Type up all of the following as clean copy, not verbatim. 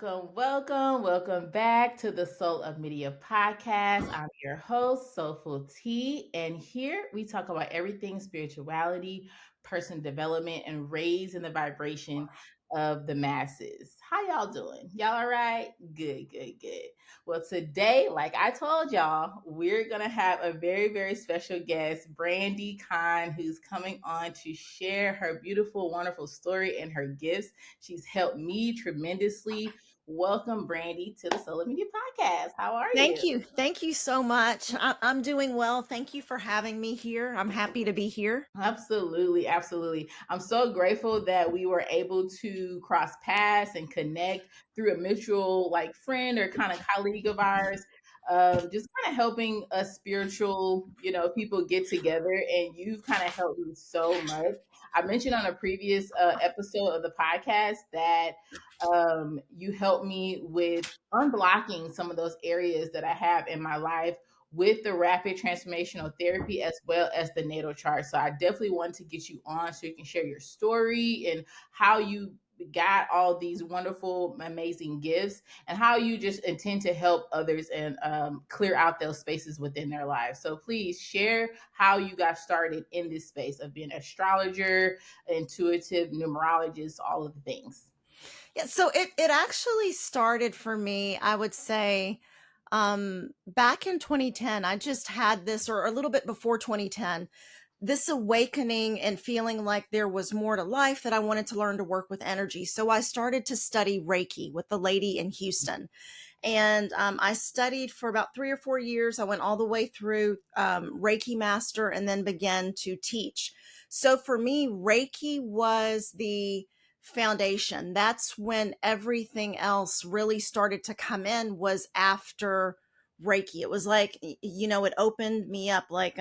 welcome back to the Soul of Media podcast. I'm your host, Soulful T, and here we talk about everything spirituality, personal development, and raising the vibration of the masses. How y'all doing? Y'all all right? Good. Well, today, like I told y'all, we're gonna have a very special guest, Brandi Khan, who's coming on to share her beautiful, wonderful story and her gifts. She's helped me tremendously. Welcome, Brandi, to the Solar Media Podcast. How are Thank you? you. Thank you so much. I'm doing well. Thank you for having me here. I'm happy to be here. Absolutely. I'm so grateful that we were able to cross paths and connect through a mutual like friend or kind of colleague of ours. Just kind of helping us spiritual, people get together, and you've kind of helped me so much. I mentioned on a previous episode of the podcast that you helped me with unblocking some of those areas that I have in my life with the rapid transformational therapy as well as the natal chart. So I definitely want to get you on so you can share your story and how you got all these wonderful, amazing gifts and how you just intend to help others and clear out those spaces within their lives. So please share how you got started in this space of being an astrologer, intuitive, numerologist, all of the things. Yeah, so it actually started for me, I would say, back in 2010. I just had this, or a little bit before 2010, this awakening and feeling like there was more to life, that I wanted to learn to work with energy. So I started to study Reiki with the lady in Houston. And I studied for about 3 or 4 years. I went all the way through Reiki Master and then began to teach. So for me, Reiki was the foundation. That's when everything else really started to come in, was after Reiki. It was like, it opened me up like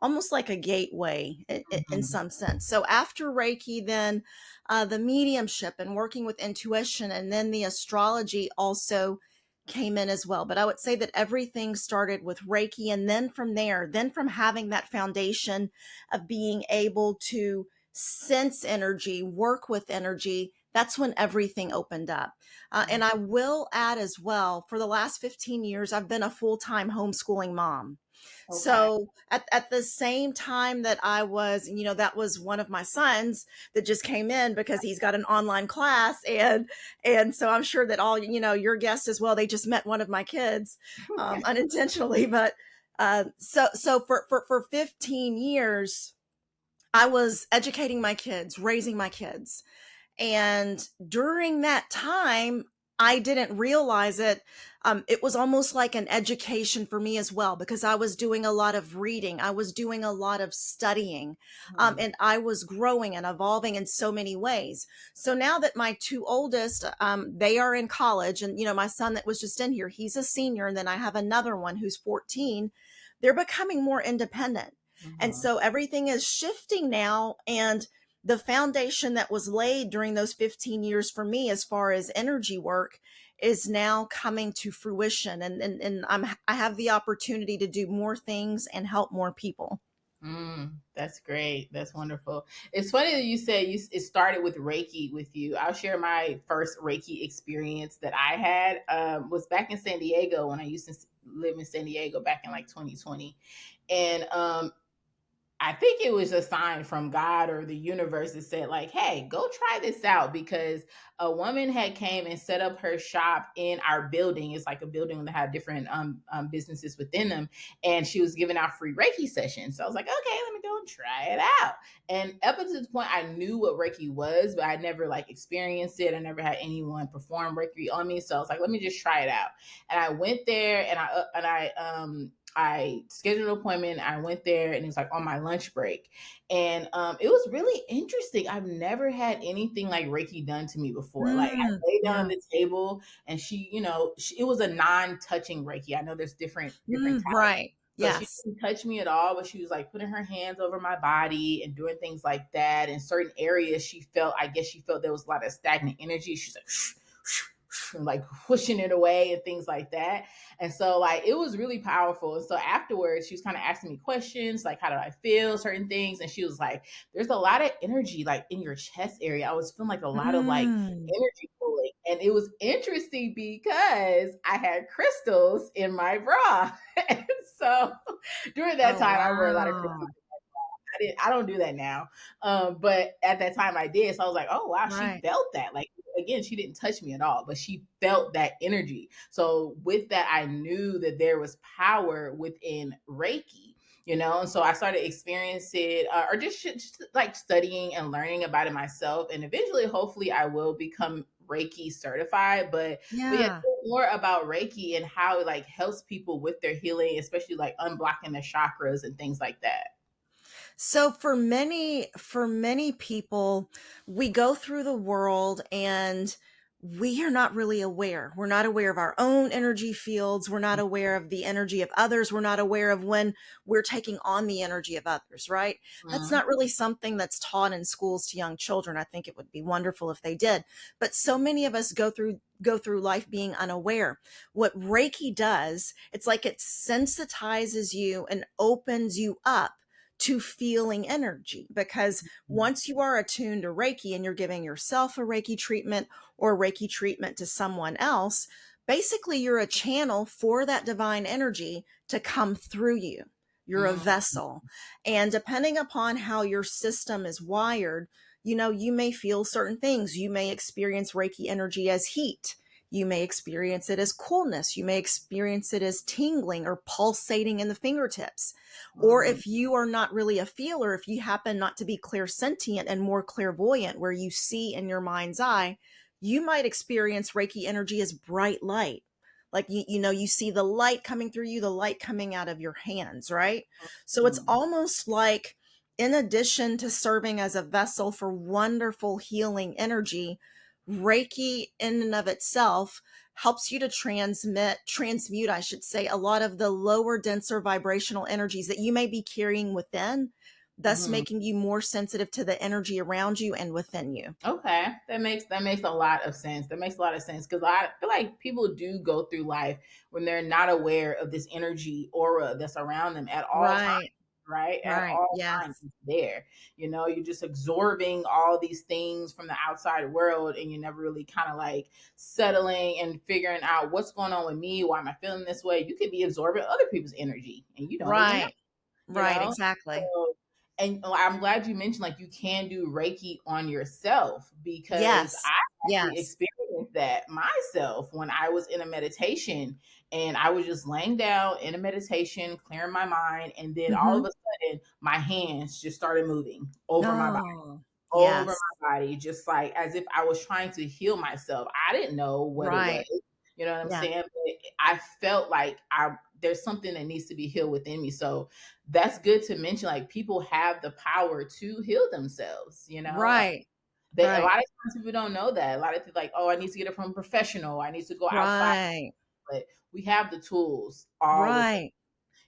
almost like a gateway in Mhm. some sense. So after Reiki, then the mediumship and working with intuition, and then the astrology also came in as well. But I would say that everything started with Reiki. And then from there, then from having that foundation of being able to sense energy, work with energy, that's when everything opened up. And I will add as well, for the last 15 years, I've been a full-time homeschooling mom. Okay. So at the same time that I was, that was one of my sons that just came in because he's got an online class. And so I'm sure that all, your guests as well, they just met one of my kids unintentionally. But so for 15 years, I was educating my kids, raising my kids. And during that time, I didn't realize it. It was almost like an education for me as well, because I was doing a lot of reading. I was doing a lot of studying, Mhm. and I was growing and evolving in so many ways. So now that my two oldest, they are in college, and, my son that was just in here, he's a senior. And then I have another one who's 14. They're becoming more independent. And Mhm. so everything is shifting now. And the foundation that was laid during those 15 years for me, as far as energy work, is now coming to fruition. And I have the opportunity to do more things and help more people. That's great. That's wonderful. It's funny that you said it started with Reiki with you. I'll share my first Reiki experience that I had was back in San Diego when I used to live in San Diego back in like 2020. And I think it was a sign from God or the universe that said, like, hey, go try this out, because a woman had came and set up her shop in our building. It's like a building that had different businesses within them. And she was giving out free Reiki sessions. So I was like, okay, let me go and try it out. And up until this point, I knew what Reiki was, but I never like experienced it. I never had anyone perform Reiki on me. So I was like, let me just try it out. And I went there and I scheduled an appointment. I went there and it was like on my lunch break. And it was really interesting. I've never had anything like Reiki done to me before. Like I lay down on Yeah. the table and it was a non-touching Reiki. I know there's different types. Right. So she Yes. didn't touch me at all, but she was like putting her hands over my body and doing things like that. In certain areas, I guess she felt there was a lot of stagnant energy. She's like, like pushing it away and things like that. And so like it was really powerful. And so afterwards, she was kind of asking me questions like, how do I feel certain things? And she was like, there's a lot of energy like in your chest area. I was feeling like a lot of like Mm. energy pulling. And it was interesting because I had crystals in my bra. And so during that Oh, time, I wear a lot of crystals. wow. I don't do that now. But at that time I did. So I was like, oh wow, she Right. felt that. Like again, she didn't touch me at all, but she felt that energy. So with that, I knew that there was power within Reiki. And so I started experiencing it, or just like studying and learning about it myself. And eventually, hopefully, I will become Reiki certified. But yeah, Yeah. more about Reiki and how it like helps people with their healing, especially like unblocking the chakras and things like that. So for many people, we go through the world and we are not really aware. We're not aware of our own energy fields. We're not aware of the energy of others. We're not aware of when we're taking on the energy of others, right? That's Mhm. not really something that's taught in schools to young children. I think it would be wonderful if they did. But so many of us go through life being unaware. What Reiki does, it's like it sensitizes you and opens you up to feeling energy, because once you are attuned to Reiki and you're giving yourself a Reiki treatment or Reiki treatment to someone else, basically you're a channel for that divine energy to come through you. You're a Mhm. vessel. And depending upon how your system is wired, you may feel certain things. You may experience Reiki energy as heat. You may experience it as coolness. You may experience it as tingling or pulsating in the fingertips. Or Mhm. if you are not really a feeler, if you happen not to be clairsentient and more clairvoyant, where you see in your mind's eye, you might experience Reiki energy as bright light. Like you see the light coming through you, the light coming out of your hands, right? So it's Mhm. almost like, in addition to serving as a vessel for wonderful healing energy, Reiki in and of itself helps you to transmute, I should say, a lot of the lower, denser vibrational energies that you may be carrying within, thus Mhm. making you more sensitive to the energy around you and within you. Okay, that makes a lot of sense. That makes a lot of sense because I feel like people do go through life when they're not aware of this energy aura that's around them at all times, Right, right? At right. all times, Yes. it's there. You're just absorbing all these things from the outside world, and you're never really kind of like settling and figuring out what's going on with me. Why am I feeling this way? You could be absorbing other people's energy, and you don't even know. Right, you right. know? Exactly. So, and I'm glad you mentioned like you can do Reiki on yourself because Yes. I actually Yes. experienced that myself when I was in a meditation and I was just laying down in a meditation, clearing my mind, and then all of Mm-hmm. a sudden my hands just started moving over my body, Oh, over yes. my body, just like as if I was trying to heal myself. I didn't know what it was. Right. You know what I'm Yeah. saying? But I felt like there's something that needs to be healed within me. So that's good to mention. Like people have the power to heal themselves. Right. They a Right. lot of times people don't know that. A lot of people like, oh, I need to get it from a professional. I need to go outside. Right. But we have the tools all within. Right.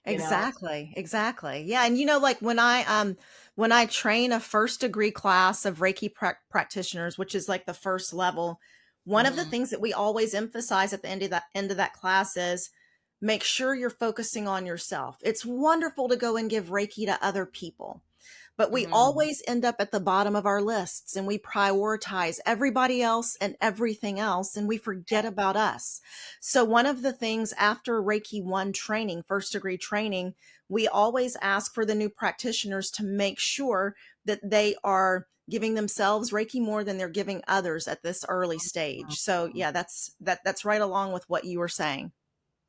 You know. Exactly. Exactly. Yeah. And like when I train a first degree class of Reiki practitioners, which is like the first level, one of the Hmm. things that we always emphasize at the end of that class is make sure you're focusing on yourself. It's wonderful to go and give Reiki to other people, but we Hmm. always end up at the bottom of our lists and we prioritize everybody else and everything else and we forget about us. So one of the things after Reiki 1 training, first degree training, we always ask for the new practitioners to make sure that they are giving themselves Reiki more than they're giving others at this early stage. So yeah, that's right along with what you were saying.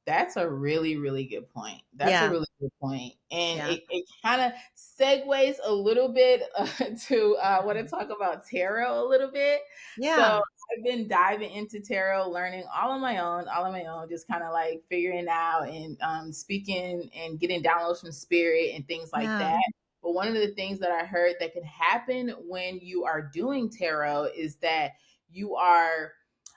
That's a really, really good point. That's a Yeah. really good point. And Yeah. it kind of segues a little bit to want to talk about tarot a little bit. So Yeah. I've been diving into tarot, learning all on my own, just kind of like figuring out and speaking and getting downloads from spirit and things like Yeah. that. But one of the things that I heard that can happen when you are doing tarot is that you are,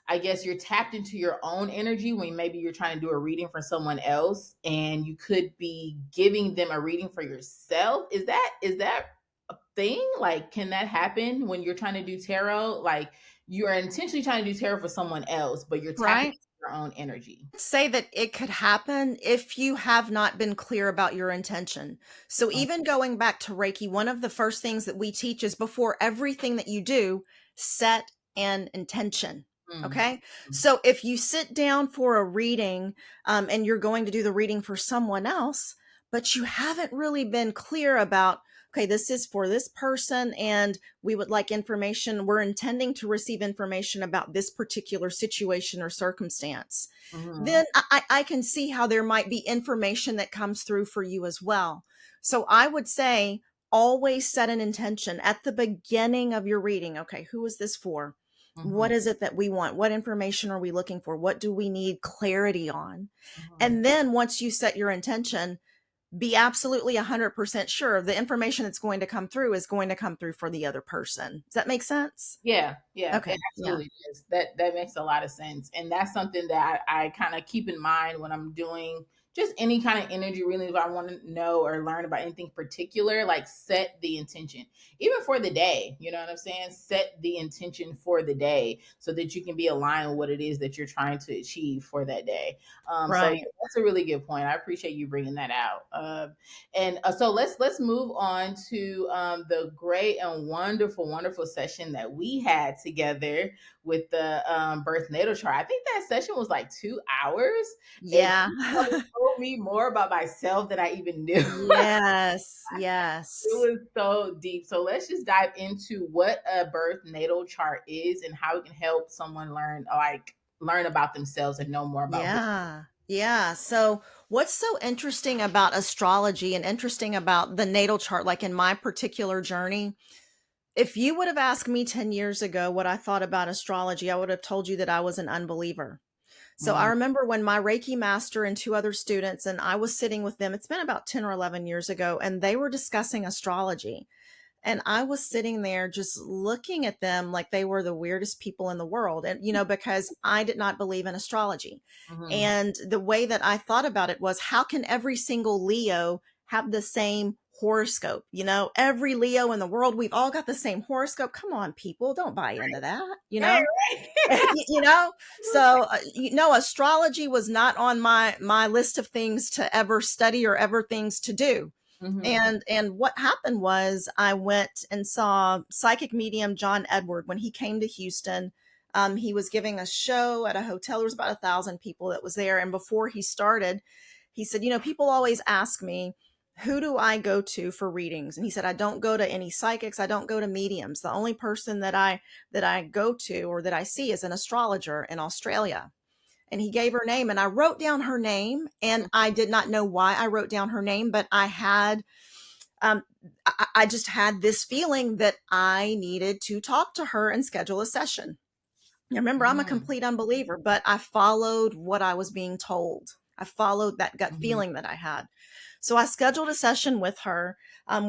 I guess, you're tapped into your own energy when maybe you're trying to do a reading for someone else and you could be giving them a reading for yourself. Is that a thing? Like can that happen when you're trying to do tarot? Like you are intentionally trying to do tarot for someone else, but you're tapping Right. into your own energy. Say that it could happen if you have not been clear about your intention. So Mm, even going back to Reiki, one of the first things that we teach is before everything that you do, set an intention. mm, Okay. So if you sit down for a reading, and you're going to do the reading for someone else, but you haven't really been clear about, okay, this is for this person and we would like information. We're intending to receive information about this particular situation or circumstance, mhm, then I can see how there might be information that comes through for you as well. So I would say always set an intention at the beginning of your reading. Okay, who is this for? What mhm, is it that we want? What information are we looking for? What do we need clarity on? mhm. And then once you set your intention, be absolutely 100% sure the information that's going to come through is going to come through for the other person. Does that make sense? Yeah, yeah, Okay. it Yeah. absolutely is. That makes a lot of sense, and that's something that I kind of keep in mind when I'm doing just any kind of energy reading. If I want to know or learn about anything particular, like set the intention, even for the day. You know what I'm saying? Set the intention for the day so that you can be aligned with what it is that you're trying to achieve for that day. So yeah, Right. that's a really good point. I appreciate you bringing that out. And so let's move on to the great and wonderful session that we had together with the birth natal chart. I think that session was like 2 hours, and Yeah. you probably told me more about myself than I even knew. Yes. It Yes. was so deep. So let's just dive into what a birth natal chart is and how it can help someone learn about themselves and know more about who. Yeah. Yeah. So, what's so interesting about astrology and interesting about the natal chart, like in my particular journey, if you would have asked me 10 years ago what I thought about astrology, I would have told you that I was an unbeliever. So, I Mm, remember when my Reiki master and two other students, and I was sitting with them, it's been about 10 or 11 years ago, and they were discussing astrology. And I was sitting there just looking at them like they were the weirdest people in the world. And, because I did not believe in astrology. mhm, And the way that I thought about it was, how can every single Leo have the same horoscope? Every Leo in the world, we've all got the same horoscope. Come on, people, don't buy into that, right, right. you know so astrology was not on my list of things to ever study or ever things to do. Mhm, And what happened was I went and saw psychic medium John Edward when he came to Houston. He was giving a show at a hotel. There was about 1,000 people that was there. And before he started, he said, people always ask me, who do I go to for readings? And he said, I don't go to any psychics. I don't go to mediums. The only person that I go to or that I see is an astrologer in Australia. And he gave her name, and I wrote down her name, and I did not know why I wrote down her name, but um, I just had this feeling that I needed to talk to her and schedule a session. Now, remember, I'm a mhm, complete unbeliever, but I followed what I was being told. I followed that gut mhm. feeling that I had. So I scheduled a session with her.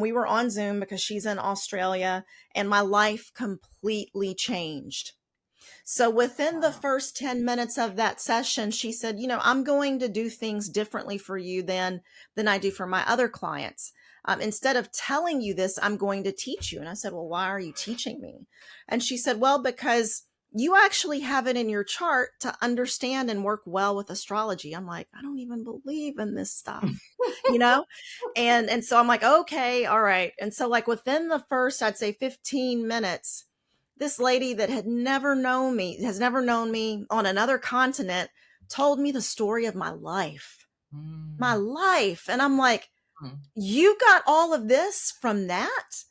We were on Zoom because she's in Australia, and my life completely changed. So within the Wow. first 10 minutes of that session, she said, I'm going to do things differently for you than I do for my other clients. Instead of telling you this, I'm going to teach you. And I said, well, why are you teaching me? And she said, well, because you actually have it in your chart to understand and work well with astrology. I'm like, I don't even believe in this stuff, you know? And so I'm like, okay, all right. And so like within the first, I'd say 15 minutes, this lady that has never known me on another continent, told me the story of my life. My Mm, life. And I'm like, mm, you got all of this from that?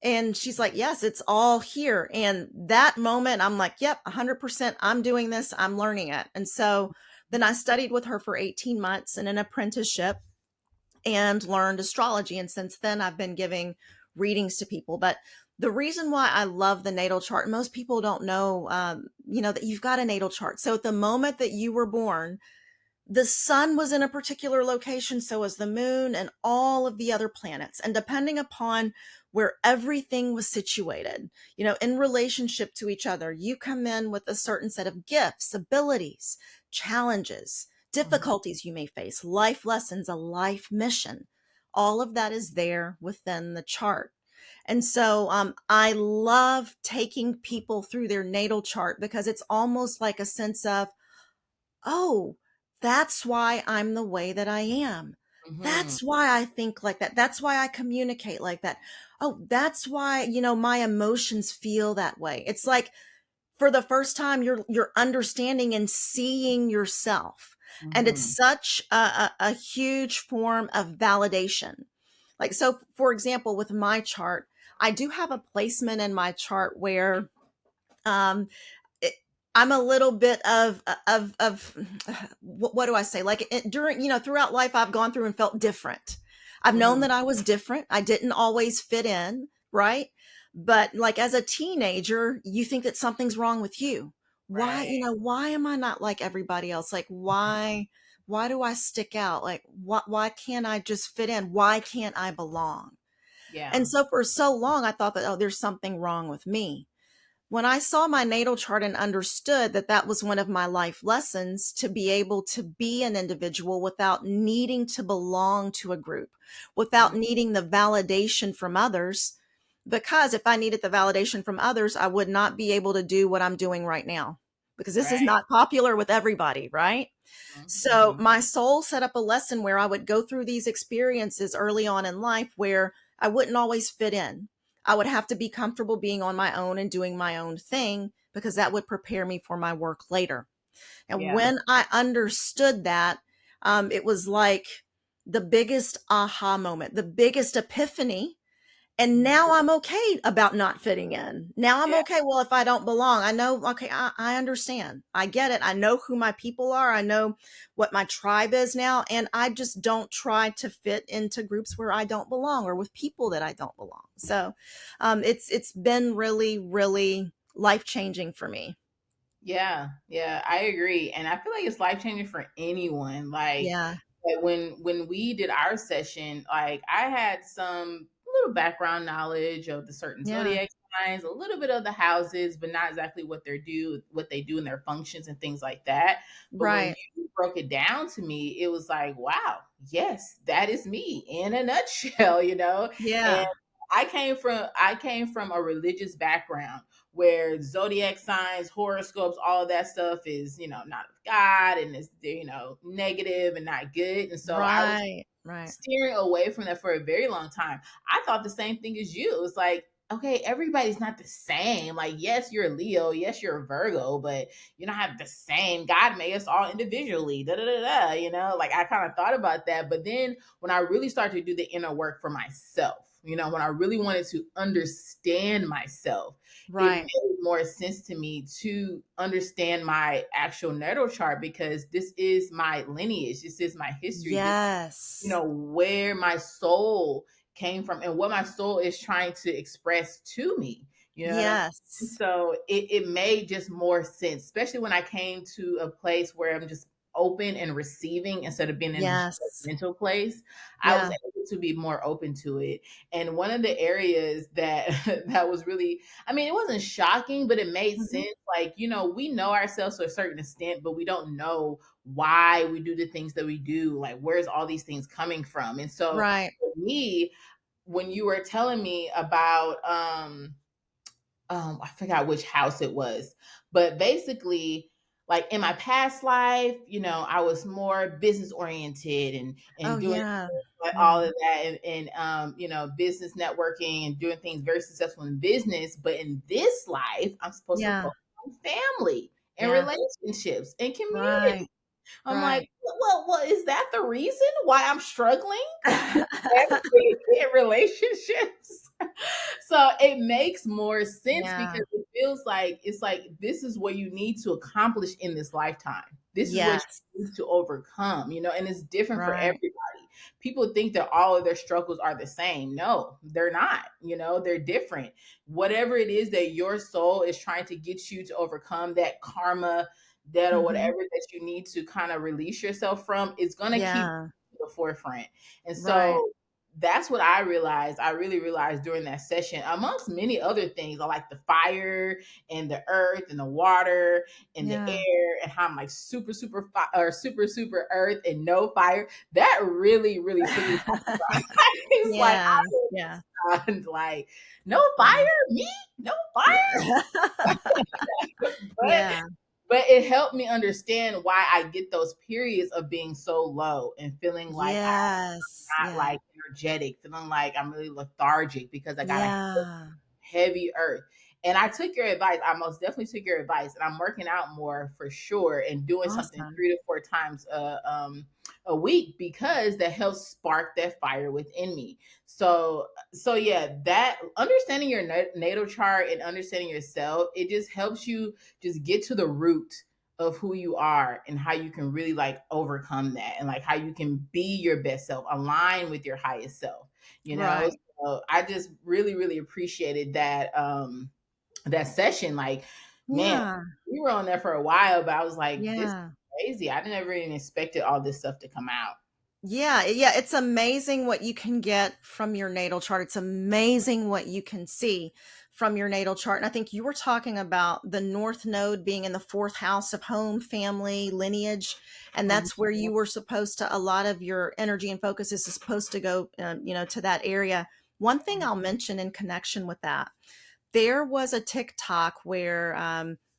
And she's like, yes, it's all here. And that moment, I'm like, yep, 100%. I'm doing this. I'm learning it. And so then I studied with her for 18 months in an apprenticeship and learned astrology. And since then, I've been giving readings to people. But the reason why I love the natal chart, most people don't know, that you've got a natal chart. So at the moment that you were born, the sun was in a particular location, so was the moon and all of the other planets. And depending upon where everything was situated, in relationship to each other, you come in with a certain set of gifts, abilities, challenges, mhm, difficulties you may face, life lessons, a life mission. All of that is there within the chart. And so I love taking people through their natal chart because it's almost like a sense of, oh, that's why I'm the way that I am. Hmm. That's why I think like that. That's why I communicate like that. Oh, that's why, my emotions feel that way. It's like for the first time you're understanding and seeing yourself. And it's Hmm. such a huge form of validation. Like, so for example, with my chart, I do have a placement in my chart where um it, I'm a little bit of what do I say? Like during, throughout life, I've gone through and felt different. I've known Hmm. that I was different. I didn't always fit in, right? But like as a teenager, you think that something's wrong with you. Why, Right. why am I not like everybody else? Like why do I stick out? Like why can't I just fit in? Why can't I belong? Yeah. And so for so long, I thought that, oh, there's something wrong with me. When I saw my natal chart and understood that that was one of my life lessons, to be able to be an individual without needing to belong to a group, without Mhm. needing the validation from others. Because if I needed the validation from others, I would not be able to do what I'm doing right now, because this is Right. not popular with everybody, right? So Hmm. my soul set up a lesson where I would go through these experiences early on in life where I wouldn't always fit in. I would have to be comfortable being on my own and doing my own thing because that would prepare me for my work later. And Yeah. when I understood that, it was like the biggest aha moment, the biggest epiphany. And Mhm. now I'm okay about not fitting in. Now I'm Yeah. okay. Well, if I don't belong, I know, okay, I understand. I get it. I know who my people are. I know what my tribe is now. And I just don't try to fit into groups where I don't belong or with people that I don't belong. So it's been really, really life changing for me. Yeah, yeah, I agree, and I feel like it's life changing for anyone. Yeah. Like when we did our session, like I had some little background knowledge of the certain Yeah. zodiac signs, a little bit of the houses, but not exactly what they do, and their functions and things like that. But when Right. you broke it down to me, it was like, wow, yes, that is me in a nutshell, And Yeah. I came from a religious background where zodiac signs, horoscopes, all of that stuff is, not of God and is, negative and not good. And so I was Right. Right. steering away from that for a very long time. I thought the same thing as you. It was like, okay, everybody's not the same. Like, yes, you're a Leo, yes, you're a Virgo, but you don't have the same. God made us all individually. Da da da da. Like I kind of thought about that, but then when I really started to do the inner work for myself, when I really wanted to understand myself, it Right. made more sense to me to understand my actual natal chart because this is my lineage. This is my history. This Yes. where my soul came from and what my soul is trying to express to me. You know what I mean? Yes. So it made just more sense, especially when I came to a place where I'm just open and receiving instead of being in this Yes. mental place. I was Yeah. able to be more open to it. And one of the areas that that was really, I mean, it wasn't shocking, but it made Mhm. sense. Like, we know ourselves to a certain extent, but we don't know why we do the things that we do. Like, where's all these things coming from? And so Right. for me, when you were telling me about I forgot which house it was, but basically, like in my past life, I was more business oriented and Oh, doing yeah. like Yeah. all of that and business networking and doing things very successful in business. But in this life, I'm supposed to Yeah. focus on family and Yeah. relationships and community. Right. I'm like, Right. well, is that the reason why I'm struggling with family and relationships? So it makes more sense Yeah. because it feels like it's like this is what you need to accomplish in this lifetime. This is what Yes. you need to overcome, and it's different for Right. everybody. People think that all of their struggles are the same. No, they're not. They're different. Whatever it is that your soul is trying to get you to overcome, that karma, that or Mhm. whatever that you need to kind of release yourself from, is going to keep Yeah. the forefront. And Right. so that's what I realized. I really realized during that session, amongst many other things. I like the fire and the earth and the water and the Yeah. air, and how I'm like or super earth and no fire. That really, really took me by surprise. It's like Yeah. I Yeah. was stunned, like, no fire, Yeah. me, no fire. Yeah. But Yeah. it helped me understand why I get those periods of being so low and feeling like Yes. not Yeah. like energetic, feeling like I'm really lethargic because I got a Yeah. heavy earth. And I took your advice. I most definitely took your advice, and I'm working out more for sure, and doing something Awesome. 3 to 4 times a week, because that helps spark that fire within me. So yeah, that understanding your natal chart and understanding yourself, it just helps you just get to the root of who you are and how you can really like overcome that, and like how you can be your best self, align with your highest self, you know. Right. So I just really, really appreciated that session. Like, man, Yeah. we were on there for a while, but I was like, this is Yeah. crazy. I didn't ever even expected all this stuff to come out. Yeah, yeah, it's amazing what you can get from your natal chart. It's amazing what you can see from your natal chart. And I think you were talking about the North Node being in the fourth house of home, family, lineage, and Mhm. that's where you were supposed to. A lot of your energy and focus is supposed to go, to that area. One thing I'll mention in connection with that, there was a TikTok where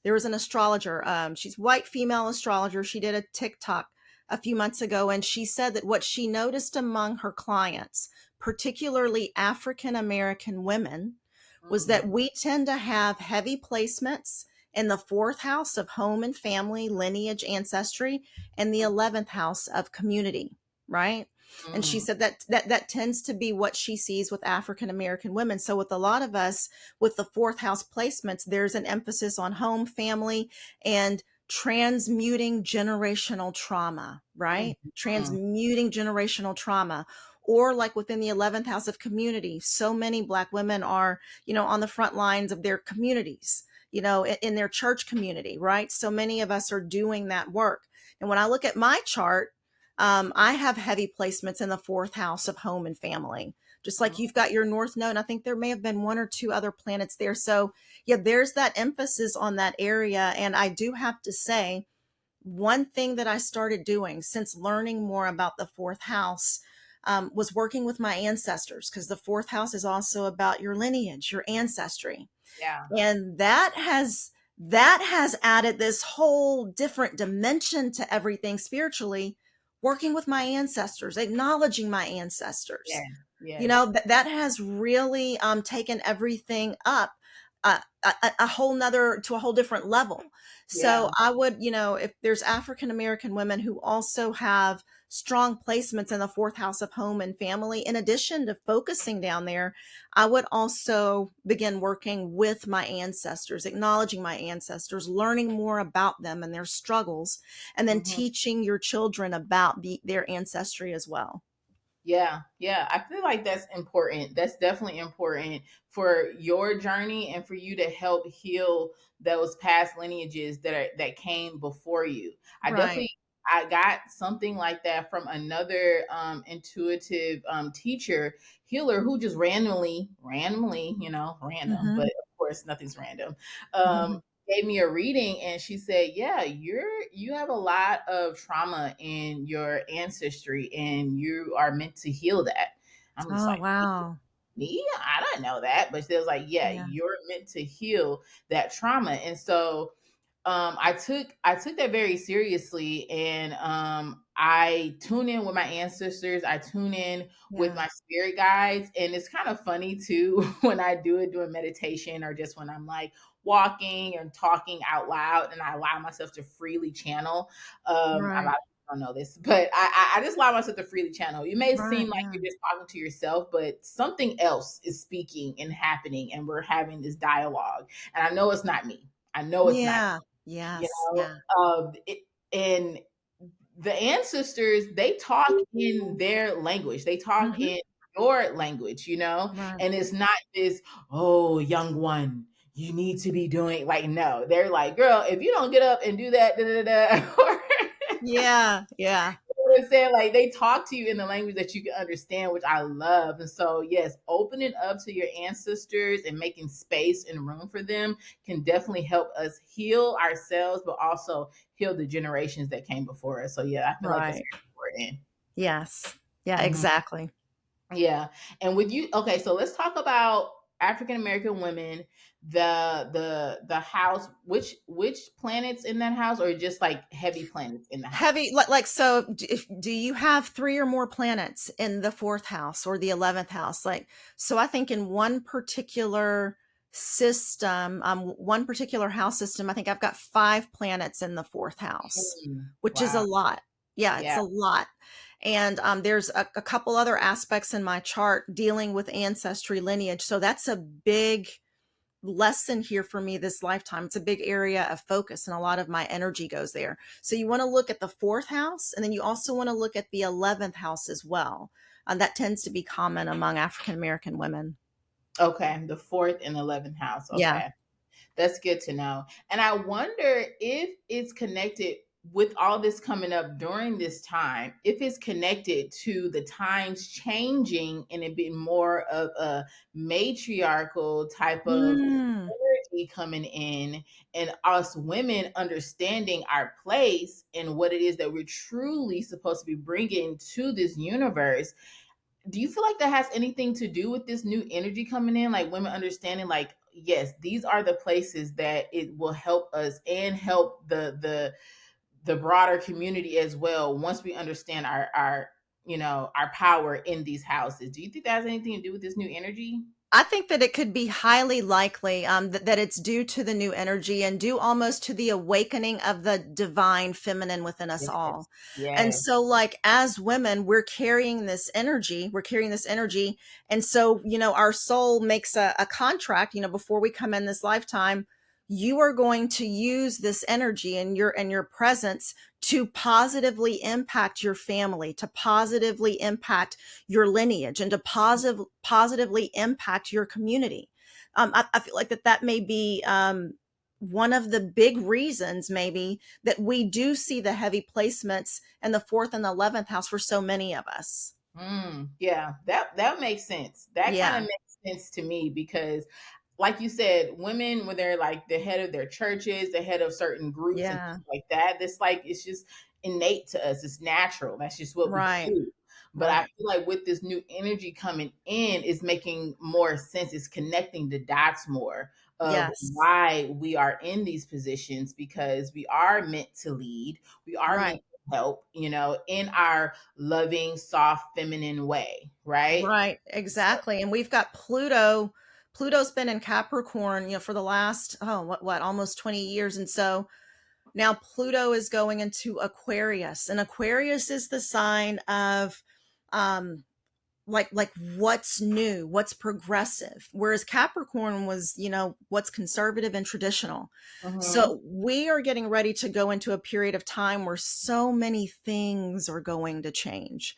there was an astrologer. She's white female astrologer. She did a TikTok a few months ago, and she said that what she noticed among her clients, particularly African American women, was Mm, that we tend to have heavy placements in the fourth house of home and family, lineage, ancestry, and the 11th house of community, right? And she mm, said that tends to be what she sees with African American women. So with a lot of us, with the fourth house placements, there's an emphasis on home, family, and transmuting generational trauma, mm, right? mm. Transmuting generational trauma. Or like within the 11th house of community, so many Black women are, on the front lines of their communities, in their church community, right? So many of us are doing that work. And when I look at my chart, I have heavy placements in the fourth house of home and family, just like you've got your North Node. I think there may have been one or two other planets there. So, yeah, there's that emphasis on that area. And I do have to say, one thing that I started doing since learning more about the fourth house was working with my ancestors, because the fourth house is also about your lineage, your ancestry. Yeah. And that has added this whole different dimension to everything spiritually, working with my ancestors, acknowledging my ancestors. Yes. Yes. That has really taken everything up a whole nother to a whole different level. So Yeah. I would, if there's African American women who also have strong placements in the fourth house of home and family, in addition to focusing down there, I would also begin working with my ancestors, acknowledging my ancestors, learning more about them and their struggles, and then Mhm. teaching your children about their ancestry as well. Yeah, yeah. I feel like that's important. That's definitely important for your journey and for you to help heal those past lineages that came before you. I Right. definitely I got something like that from another intuitive teacher, healer, who just randomly, random, but Hmm. of course nothing's random. Um gave me a reading, and she said, "Yeah, you have a lot of trauma in your ancestry, and you are meant to heal that." I'm just Oh, like, wow. me? I don't know that. But she was like, "Yeah, Yeah. you're meant to heal that trauma." And so I took that very seriously, and I tune in with my ancestors. I tune in with Yeah. my spirit guides, and it's kind of funny too when I do it doing meditation, or just when I'm like walking and talking out loud, and I allow myself to freely channel. A lot Right. of people don't know this, but I just allow myself to freely channel. You may seem Right. like Yeah. you're just talking to yourself, but something else is speaking and happening, and we're having this dialogue. And I know it's not me. I know it's not, Yeah. you Yes. know, Yeah. and the ancestors, they talk in their language, they talk Hmm. in your language. Right. And it's not this, "Oh, young one, you need to be doing," like, no, they're like, "Girl, if you don't get up and do that, da, da, da," or Yeah. Yeah. was saying, like, they talk to you in the language that you can understand, which I love. And so, yes, opening up to your ancestors and making space and room for them can definitely help us heal ourselves, but also heal the generations that came before us. So, yeah, I feel like that's Right. very important. Yes. Yeah, Mhm. exactly. Yeah. And with you, okay, so let's talk about African American women, the house, which planets in that house, or just like heavy planets in the Heavy, house? like, so do you have three or more planets in the fourth house or the 11th house? Like, so I think in one particular system, one particular house system, I think I've got five planets in the fourth house, which is a Wow. lot. Yeah, it's Yeah. a lot. And there's a couple other aspects in my chart dealing with ancestry lineage. So that's a big lesson here for me this lifetime. It's a big area of focus, and a lot of my energy goes there. So you want to look at the fourth house, and then you also want to look at the 11th house as well. That tends to be common among African American women. Okay. The fourth and 11th house. Yeah. Okay. That's good to know. And I wonder if it's connected with all this coming up during this time, if it's connected to the times changing and it being more of a matriarchal type of Mm, energy coming in, and us women understanding our place and what it is that we're truly supposed to be bringing to this universe. Do you feel like that has anything to do with this new energy coming in, like women understanding, like, yes, these are the places that it will help us and help the broader community as well, once we understand our our power in these houses? Do you think that has anything to do with this new energy? I think that it could be highly likely that it's due to the new energy and due almost to the awakening of the divine feminine within us Yes. all. And Yes. so, like, as women, we're carrying this energy, And so, our soul makes a contract, before we come in this lifetime. You are going to use this energy and your presence to positively impact your family, to positively impact your lineage, and to positively impact your community. I feel like that may be one of the big reasons, maybe, that we do see the heavy placements in the fourth and the 11th house for so many of us. Yeah, that makes sense. That kind of Yeah. makes sense to me because, like you said, women, when they're like the head of their churches, the head of certain groups and Yeah. things like that, it's like it's just innate to us. It's natural. That's just what we Right. do. But I Right. feel like with this new energy coming in, is making more sense. It's connecting the dots more of Yes. why we are in these positions, because we are meant to lead. We are meant Right. to help, in our loving, soft, feminine way, right? Right, So, exactly. And we've got Pluto. Pluto's been in Capricorn, for the last, almost 20 years. And so now Pluto is going into Aquarius, and Aquarius is the sign of um like what's new, what's progressive, whereas Capricorn was, what's conservative and traditional. mhm, So we are getting ready to go into a period of time where so many things are going to change.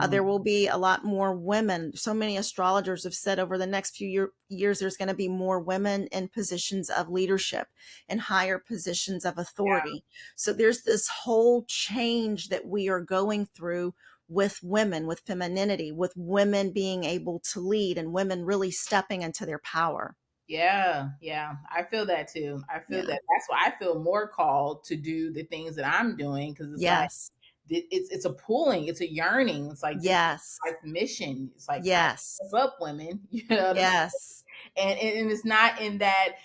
There mhm, will be a lot more women. So many astrologers have said over the next few years there's going to be more women in positions of leadership and higher positions of authority. So there's this whole change that we are going through with women, with femininity, with women being able to lead, and women really stepping into their power. yeah, yeah. I feel that too. I feel Yeah. that. That's why I feel more called to do the things that I'm doing, because it's like Yes. it's a pulling, it's a yearning. It's like, this is Yes. my mission. It's like, time to Yes. step up, women. You know what I'm saying? Yes. And it's not in that,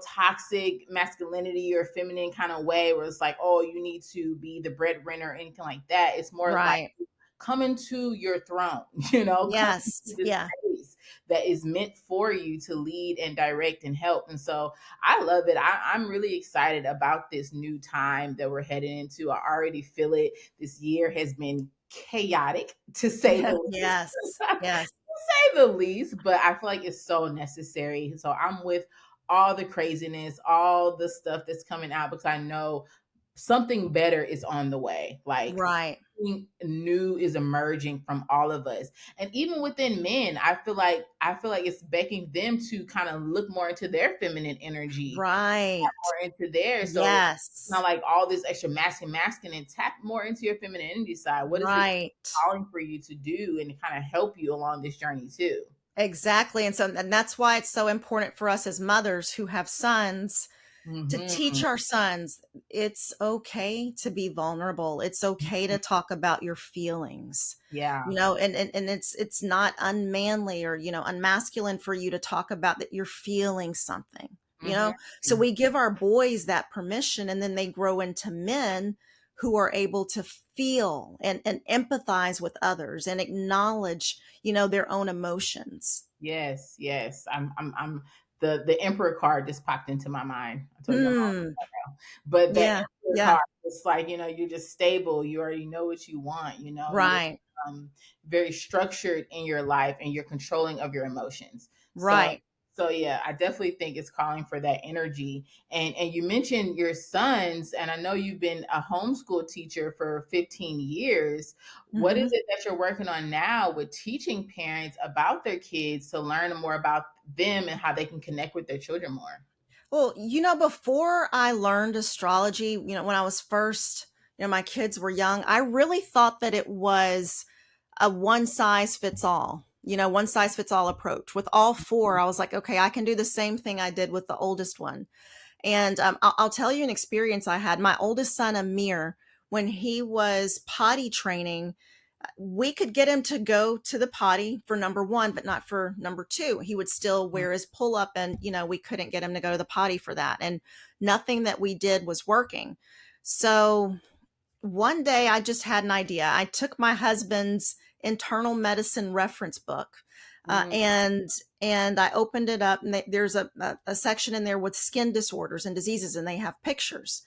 toxic masculinity or feminine kind of way where it's like, oh, you need to be the breadwinner or anything like that. It's more like, Right. come into your throne, come Yes. into this Yeah. space that is meant for you to lead and direct and help. And so I love it. I'm really excited about this new time that we're heading into. I already feel it. This year has been chaotic, to say the least. Yes. Yes. Say the least, but I feel like it's so necessary. So I'm with all the craziness, all the stuff that's coming out, because I know something better is on the way. Like Right. something new is emerging from all of us. And even within men, I feel like it's beckoning them to kind of look more into their feminine energy, Right. more into theirs. So it's not Yes. like all this extra masculine, and tap more into your feminine energy side. What is it Right. calling for you to do and kind of help you along this journey too? Exactly. And that's why it's so important for us as mothers who have sons to teach Hmm. our sons it's okay to be vulnerable. It's okay to talk about your feelings. Yeah. And it's not unmanly or, unmasculine for you to talk about that you're feeling something, Hmm. So we give our boys that permission, and then they grow into men who are able to feel and empathize with others and acknowledge, their own emotions. Yes, yes. I'm the Emperor card just popped into my mind. I told you I'm all Hmm. but that Yeah. Emperor Yeah. card, it's like, you're just stable. You already know what you want, you're Right. um very structured in your life and you're controlling of your emotions. So Right. so yeah, I definitely think it's calling for that energy. And you mentioned your sons, and I know you've been a homeschool teacher for 15 years. What is Hmm. it that you're working on now with teaching parents about their kids to learn more about them and how they can connect with their children more? Well, before I learned astrology, when I was first, my kids were young, I really thought that it was a one size fits all, one size fits all approach. With all four, I was like, okay, I can do the same thing I did with the oldest one. And I'll tell you an experience I had. My oldest son, Amir, when he was potty training, we could get him to go to the potty for number one, but not for number two. He would still wear his pull up, and, we couldn't get him to go to the potty for that. And nothing that we did was working. So one day I just had an idea. I took my husband's internal medicine reference book, uh, Mm, and and I opened it up, and there's a section in there with skin disorders and diseases, and they have pictures.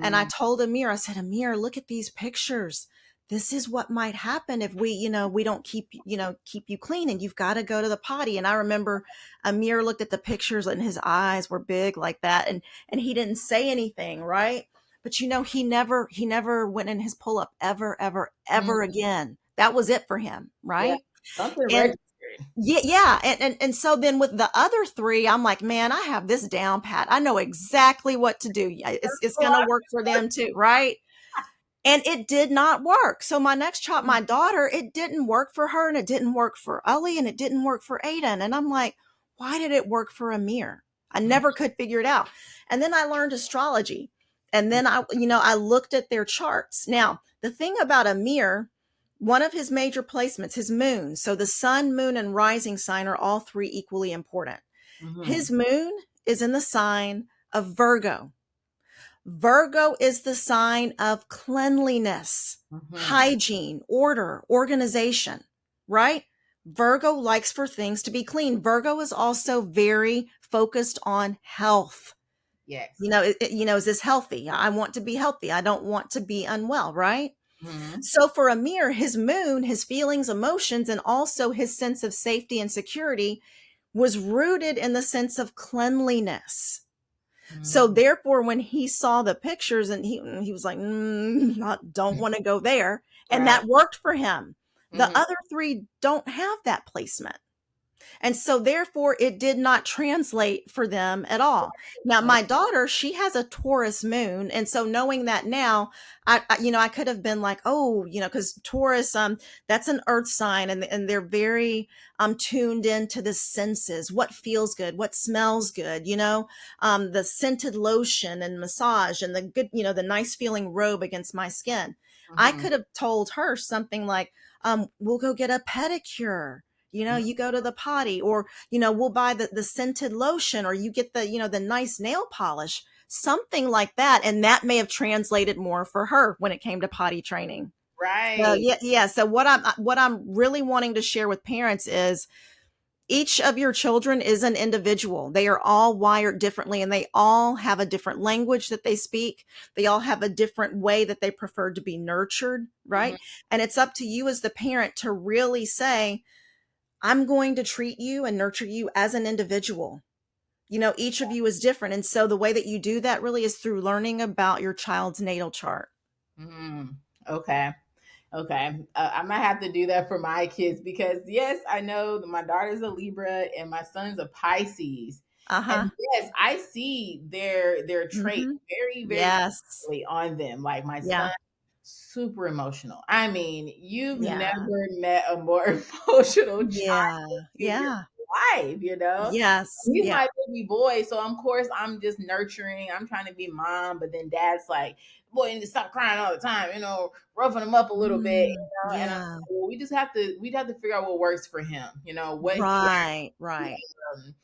And I mm, told Amir, I said, Amir, look at these pictures. This is what might happen if we don't keep you clean, and you've got to go to the potty. And I remember Amir looked at the pictures and his eyes were big like that. And he didn't say anything. Right. But he never went in his pull up ever, ever, ever mm. again. That was it for him. Yeah, Right. something And registered. yeah, yeah. And so then with the other three, I'm like, man, I have this down pat. I know exactly what to do. It's gonna work for them too, right? And it did not work. So my next child, my daughter, it didn't work for her, and it didn't work for Ali, and it didn't work for Aiden. And I'm like, why did it work for Amir? I never could figure it out. And then I learned astrology. And then I looked at their charts. Now, the thing about Amir, one of his major placements, his moon. So the sun, moon, and rising sign are all three equally important. Hmm. His moon is in the sign of Virgo. Virgo is the sign of cleanliness, Hmm. hygiene, order, organization, right? Virgo likes for things to be clean. Virgo is also very focused on health. Yes. Is this healthy? I want to be healthy. I don't want to be unwell, right? Hmm. So for Amir, his moon, his feelings, emotions, and also his sense of safety and security was rooted in the sense of cleanliness. So Hmm. therefore, when he saw the pictures, and he was like, don't want to go there. And Right. that worked for him. The Hmm. other three don't have that placement. And so therefore it did not translate for them at all. Now, Okay. my daughter, she has a Taurus moon. And so knowing that now, I could have been like, oh, cause Taurus, that's an earth sign, and they're very, tuned into the senses, what feels good, what smells good, the scented lotion and massage and the good, the nice feeling robe against my skin. I Hmm. could have told her something like, we'll go get a pedicure. You go to the potty, or, we'll buy the scented lotion, or you get the nice nail polish, something like that. And that may have translated more for her when it came to potty training. So Right. yeah, yeah. So what I'm really wanting to share with parents is each of your children is an individual. They are all wired differently, and they all have a different language that they speak. They all have a different way that they prefer to be nurtured, Hmm. right? And it's up to you as the parent to really say, I'm going to treat you and nurture you as an individual. Each of you is different. And so the way that you do that really is through learning about your child's natal chart. Mm, okay. Okay. I might have to do that for my kids because, yes, I know that my daughter's a Libra and my son's a Pisces. Uh-huh. And yes, I see their traits Mhm. very, very Yes. clearly on them. Like my Yeah. son, super emotional. I mean, you've Yeah. never met a more emotional child Yeah. in your Yeah. life, you know? Yes. He's Yeah. my baby boy, so of course I'm just nurturing. I'm trying to be mom, but then dad's like, "Boy, you need to stop crying all the time," roughing him up a little bit, And I'm Yeah. like, well, we have to figure out what works for him, what he Right. Right. um,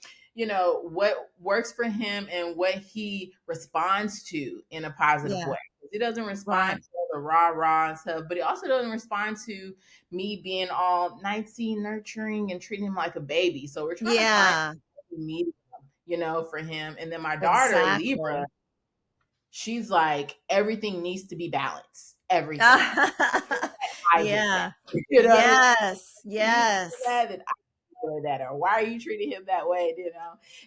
what works for him and what he responds to in a positive Yeah. way. He doesn't respond Right. to all the rah rah and stuff, but he also doesn't respond to me being all nicey, nurturing, and treating him like a baby. So we're trying to find Yeah. a medium, for him. And then my daughter, Libra, Exactly. she's like, everything needs to be balanced. Everything. I get Yeah. that. You know what I mean? Yes. You do Yes. that, then I do that. Or why are you treating him that way?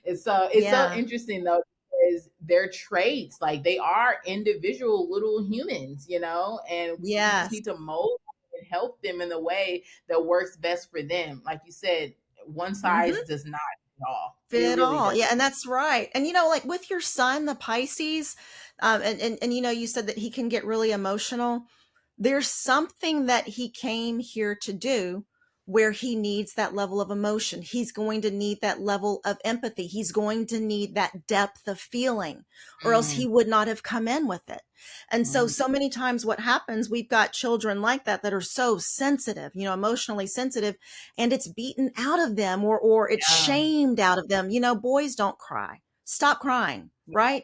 And so it's so Yeah. interesting though, because their traits, like they are individual little humans, and we just Yes. need to mold and help them in the way that works best for them. Like you said, one size Mhm. does not fit all. It Fit really all. does. Yeah, and that's right. And like with your son, the Pisces, and you said that he can get really emotional. There's something that he came here to do where he needs that level of emotion. He's going to need that level of empathy. He's going to need that depth of feeling, or else Mm, he would not have come in with it. And so, mhm. so many times what happens, we've got children like that are so sensitive, emotionally sensitive, and it's beaten out of them, or it's Yeah. shamed out of them. Boys don't cry. Stop crying. Right.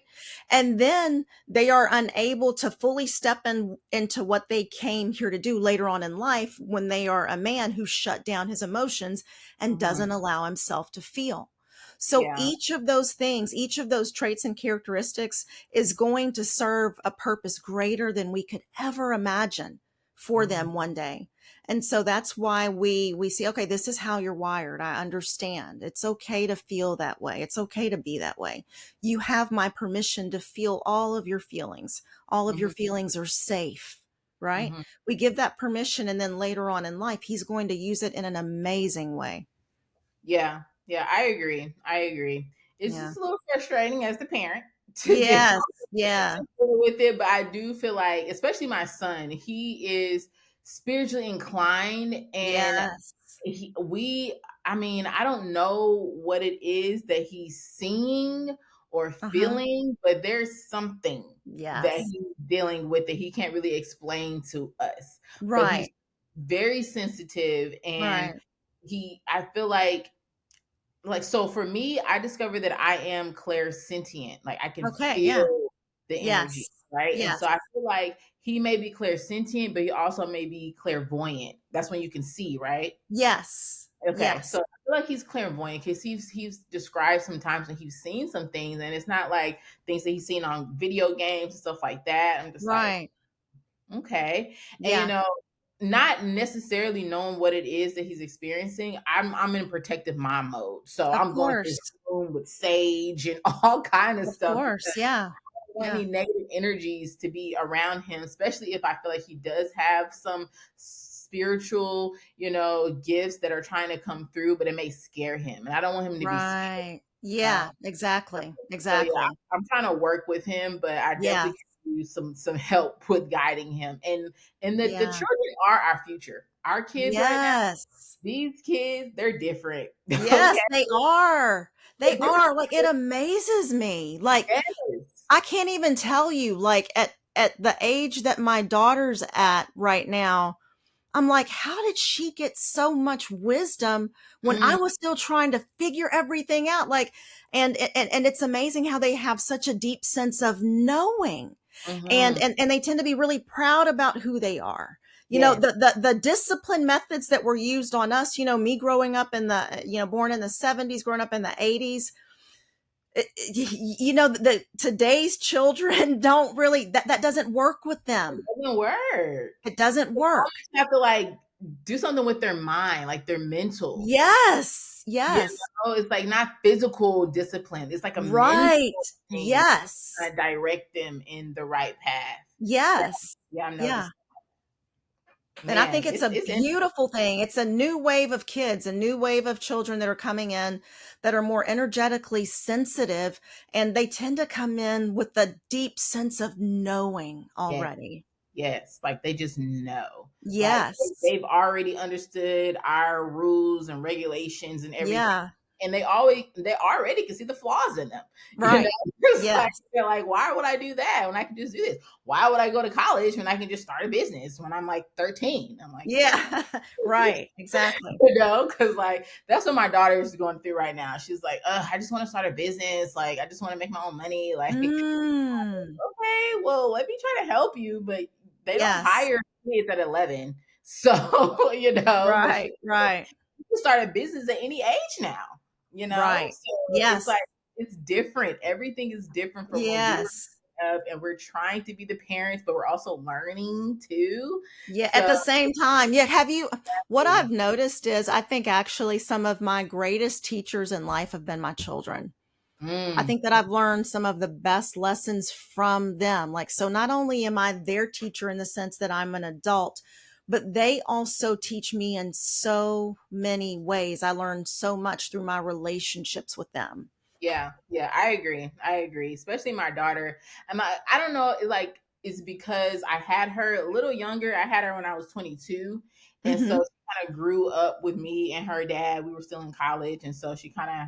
And then they are unable to fully step into what they came here to do later on in life when they are a man who shut down his emotions and doesn't Mhm. allow himself to feel. So Yeah. each of those things, each of those traits and characteristics is going to serve a purpose greater than we could ever imagine for Mhm. them one day. And so that's why we see, okay, this is how you're wired. I understand. It's okay to feel that way. It's okay to be that way. You have my permission to feel all of your feelings. All of your Mhm. feelings are safe, right? Mhm. We give that permission, and then later on in life, he's going to use it in an amazing way. Yeah, yeah, I agree. I agree. It's Yeah. just a little frustrating as the parent to deal Yes. Yeah. with it, but I do feel like, especially my son, he is spiritually inclined, and Yes. I mean, I don't know what it is that he's seeing or Uh-huh. feeling, but there's something that Yes. he's dealing with that he can't really explain to us. But he's Right. very sensitive, and Right. I feel like so for me, I discovered that I am clairsentient. Like I can Okay. Yeah. feel the energy, Yes. right? And Yes. so I feel like he may be clairsentient, but he also may be clairvoyant. That's when you can see, right? Yes. Okay, so Yes. I feel like he's clairvoyant because he's described sometimes when he's seen some things, and it's not like things that he's seen on video games and stuff like that. I'm just like, Right. okay. And Yeah. not necessarily knowing what it is that he's experiencing, I'm in protective mom mode. So Of I'm going to his course. room with sage and all kind of Of stuff because course. Yeah. I don't want Yeah. any negative energies to be around him, especially if I feel like he does have some spiritual, gifts that are trying to come through, but it may scare him. And I don't want him to be scared. Right. Um, Yeah. Exactly. so yeah, Exactly. I'm trying to work with him, but I Yeah. definitely could use some help with guiding him. And the Yeah. children are our future. Our kids right now, Yes. these kids, they're different. Yes, Okay, they are. They they're different. are. Like, it amazes me. Like, Yes. I can't even tell you, like, at the age that my daughter's at right now, I'm like, how did she get so much wisdom when I Mm, was still trying to figure everything out? Like, and it's amazing how they have such a deep sense of knowing, and mhm. and they tend to be really proud about who they are. Yes. The discipline methods that were used on us, me growing up in the, born in the 70s, growing up in the 80s, the today's children don't really, that doesn't work with It them. doesn't work. It doesn't work. You have to like do something with their mind, like their mental. Yes. You Yes. know, it's like not physical discipline. It's like a mental Right. thing to Yes. kind of direct them in the right path. Yeah, Yes. yeah, I've Yeah. noticed. And I Man, think it's a it's interesting. beautiful thing. It's a new wave of kids, a new wave of children that are coming in that are more energetically sensitive. And they tend to come in with a deep sense of knowing Yeah. already. Yes, like they just know. Like Yes. they've already understood our rules and regulations and everything. Yeah. And they already can see the flaws in them. You know, Right. it's like Yes. they're like, why would I do that when I can just do this? Why would I go to college when I can just start a business when I'm like 13? I'm like, Yeah. Right. Exactly. you know, because like that's what my daughter is going through right now. She's like, I just want to start a business. Like, I just want to make my own money. Like, Mm. okay, well, let me try to help you, but they don't Yes. hire kids at 11. So, you know, but Right. Right. you can start a business at any age now, you know? Right. So it's Yes. like, it's different. Everything is different from when we were Yes. up, and we're trying to be the parents, but we're also learning too. Yeah, at So, the same time. Yeah, what I've noticed is I think actually some of my greatest teachers in life have been my children. I mm, think that I've learned some of the best lessons from them. Like, so not only am I their teacher in the sense that I'm an adult, but they also teach me in so many ways. I learned so much through my relationships with them. yeah, yeah, I agree. I agree. Especially my daughter. I don't know, like it's because I had her a little younger. I had her when I was 22. And so Hmm. she kind of grew up with me and her dad. We were still in college. And so she kind of,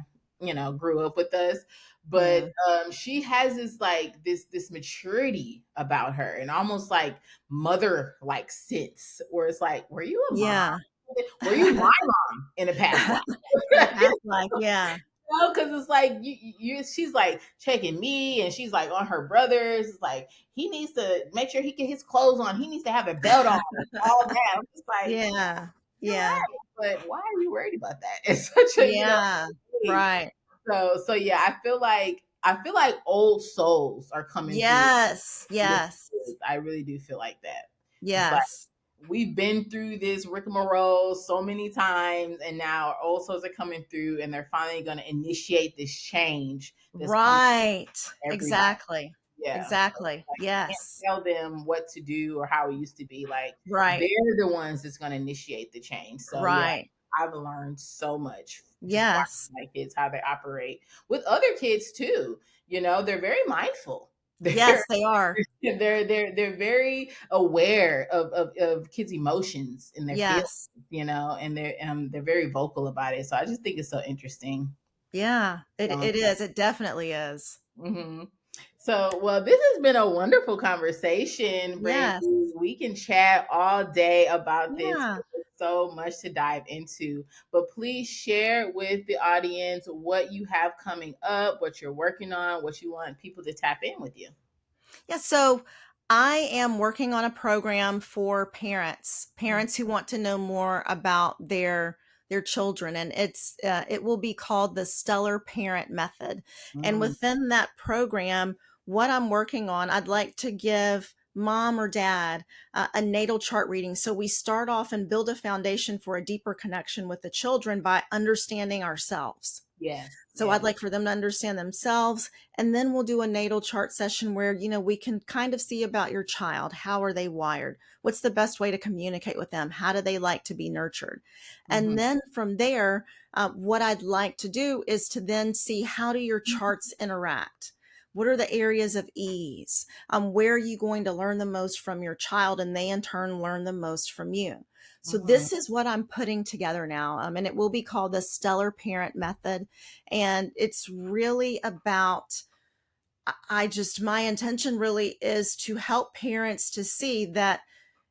grew up with us. But Yeah. she has this maturity about her, and almost like mother like sense, where it's like, were you a mom? Yeah. Were you my mom in a past life? In a past life. Yeah. No, because it's like she's like checking me, and she's like on her brothers. It's like he needs to make sure he get his clothes on. He needs to have a belt on. All that. I'm just like, Yeah. you're Yeah. right, but why are you worried about that? It's such a Yeah. thing. Right. So yeah, I feel like old souls are coming through Yes. with Yes. kids. I really do feel like that. It's like Yes. we've been through this rigmarole so many times, and now our old souls are coming through, and they're finally going to initiate this change that's coming Right. to everybody. Exactly. Yeah. So, Exactly. like, you can't Yes. tell them what to do or how it used to be. Like, Right. they're the ones that's going to initiate the change. So, yeah, Right. I've learned so much just Yes. watching my kids, how they operate with other kids too. They're very mindful. They're Yes, they are. they're very aware of kids' emotions and their feelings, Yes. and they're very vocal about it. So I just think it's so interesting. Yeah. It So, it is. It definitely is. mhm. So, well, this has been a wonderful conversation, Brandy. Yes. We can chat all day about this. Yeah. There's so much to dive into, but please share with the audience what you have coming up, what you're working on, what you want people to tap in with you. Yeah, so I am working on a program for parents who want to know more about their children, and it will be called the Stellar Parent Method. And Mm, within that program, what I'm working on, I'd like to give mom or dad a natal chart reading. So we start off and build a foundation for a deeper connection with the children by understanding ourselves. yes, So I'd yes. like for them to understand themselves. And then we'll do a natal chart session where, we can kind of see about your child. How are they wired? What's the best way to communicate with them? How do they like to be nurtured? And Hmm. then from there, what I'd like to do is to then see how do your charts interact? What are the areas of ease? Where are you going to learn the most from your child? And they in turn learn the most from you. So Hmm. this is what I'm putting together now. And it will be called the Stellar Parent Method. And it's really about, my intention really is to help parents to see that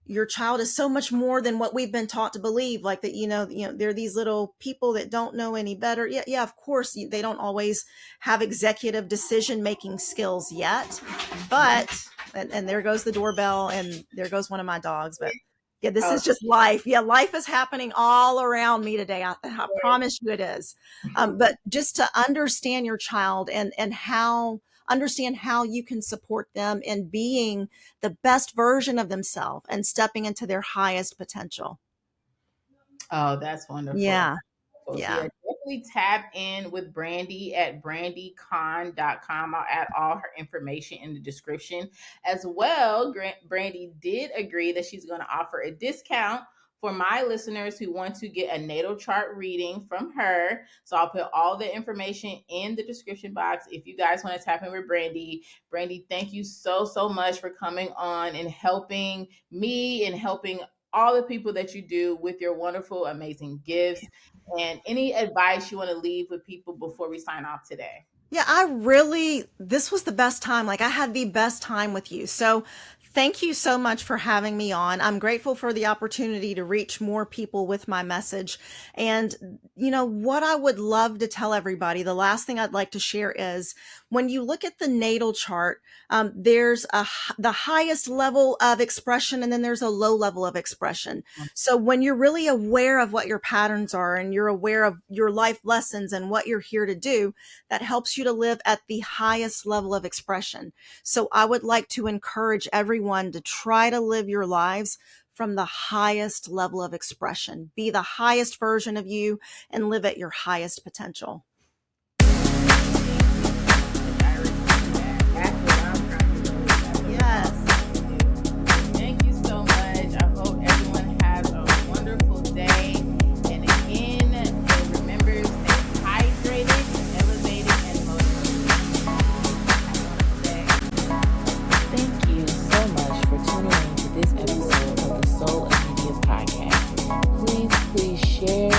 your child is so much more than what we've been taught to believe. Like that, they're these little people that don't know any better. Yeah, yeah, of course, they don't always have executive decision making skills yet. But, and there goes the doorbell, and there goes one of my dogs. But yeah, this Oh, is just life. Yeah, life is happening all around me today. I promise you it is. But just to understand your child and how understand how you can support them in being the best version of themselves and stepping into their highest potential. Oh, that's wonderful. Yeah. So yeah, Yeah. definitely tap in with Brandi at brandicon.com. I'll add all her information in the description as well. Brandi did agree that she's going to offer a discount for my listeners who want to get a natal chart reading from her. So I'll put all the information in the description box if you guys want to tap in with Brandi. Brandi, thank you so much for coming on and helping me and helping all the people that you do with your wonderful, amazing gifts. And any advice you want to leave with people before we sign off today? Yeah, this was the best time. Like, I had the best time with you. So thank you so much for having me on. I'm grateful for the opportunity to reach more people with my message. And, what I would love to tell everybody, the last thing I'd like to share is when you look at the natal chart, there's the highest level of expression, and then there's a low level of expression. So when you're really aware of what your patterns are and you're aware of your life lessons and what you're here to do, that helps you to live at the highest level of expression. So I would like to encourage everyone to try to live your lives from the highest level of expression. Be the highest version of you and live at your highest potential. Yes. Thank you so much. I hope everyone has a wonderful day. And again, remember, stay hydrated, elevated, and motivated. Have a wonderful day. Thank you so much for tuning in to this episode of the Soul of Media podcast. Please share